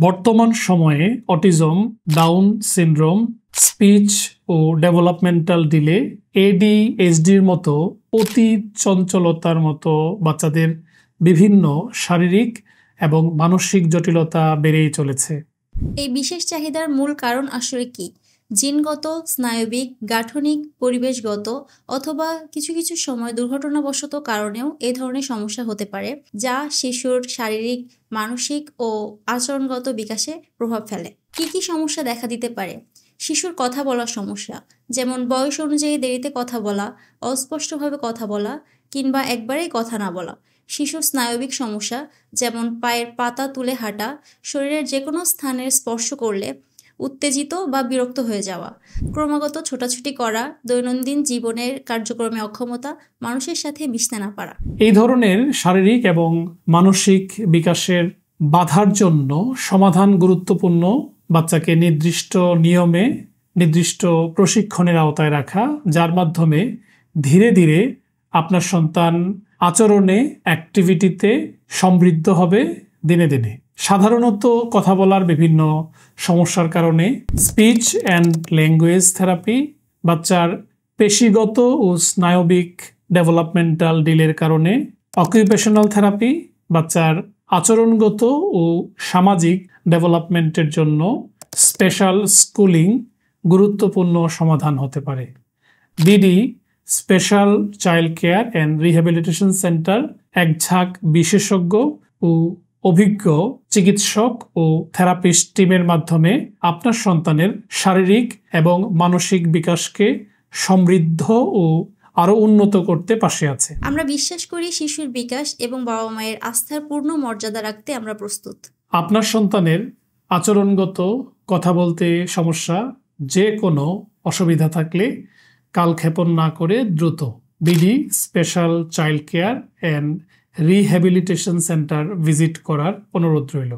বর্তমান সময়ে autism, down syndrome, speech ও developmental delay, ADHDর মতো অতি চঞ্চলতার মতো বাচ্চাদের বিভিন্ন শারীরিক এবং মানসিক জটিলতা বেড়েই চলেছে। এই বিশেষ চাহিদার মূল কারণ আসলে কি? জিনগত, স্নায়বিক, গাঠনিক, পরিবেশগত অথবা কিছু কিছু সময় দুর্ঘটনাবশত কারণেও এই ধরনের সমস্যা হতে পারে, যা শিশুর শারীরিক, মানসিক ও আচরণগত বিকাশে প্রভাব ফেলে। কি কি সমস্যা দেখা দিতে পারে? শিশুর কথা বলার সমস্যা, যেমন বয়স অনুযায়ী দেরিতে কথা বলা, অস্পষ্টভাবে কথা বলা কিংবা একবারেই কথা না বলা। শিশুর স্নায়বিক সমস্যা, যেমন পায়ের পাতা তুলে হাঁটা, শরীরের যে কোনো স্থানের স্পর্শ করলে উত্তেজিত বা বিরক্ত হয়ে যাওয়া, ক্রমাগত ছোটাছুটি করা, দৈনন্দিন জীবনের কার্যক্রমে অক্ষমতা, মানুষের সাথে মিশতে না পারা। এই ধরনের শারীরিক এবং মানসিক বিকাশের বাধার জন্য সমাধান গুরুত্বপূর্ণ। বাচ্চাকে নির্দিষ্ট নিয়মে, নির্দিষ্ট প্রশিক্ষণের আওতায় রাখা, যার মাধ্যমে ধীরে ধীরে আপনার সন্তান আচরণে, অ্যাক্টিভিটিতে সমৃদ্ধ হবে দিনে দিনে। সাধারণত কথা বলার বিভিন্ন সমস্যার কারণে স্পিচ অ্যান্ড ল্যাঙ্গুয়েজ থেরাপি, বাচ্চার পেশিগত ও স্নায়বিক ডেভেলপমেন্টাল ডিলের কারণে অকুপেশনাল থেরাপি, বাচ্চার আচরণগত ও সামাজিক ডেভেলপমেন্টের জন্য স্পেশাল স্কুলিং গুরুত্বপূর্ণ সমাধান হতে পারে। BD special child care and rehabilitation centre এক ঝাঁক বিশেষজ্ঞ ও অভিজ্ঞ চিকিৎসক ও থেরাপিস্ট টিমের মাধ্যমে আপনার সন্তানের শারীরিক এবং মানসিক বিকাশকে সমৃদ্ধ ও আরও উন্নত করতে পাশে আছে। আমরা বিশ্বাস করি শিশুর বিকাশ এবং বাবা মায়ের আস্থার পূর্ণ মর্যাদা রাখতে আমরা প্রস্তুত। আপনার সন্তানের আচরণগত, কথা বলতে সমস্যা, যে কোনো অসুবিধা থাকলে কালক্ষেপণ না করে দ্রুত BD special child care and rehabilitation centre visit করার অনুরোধ রইল।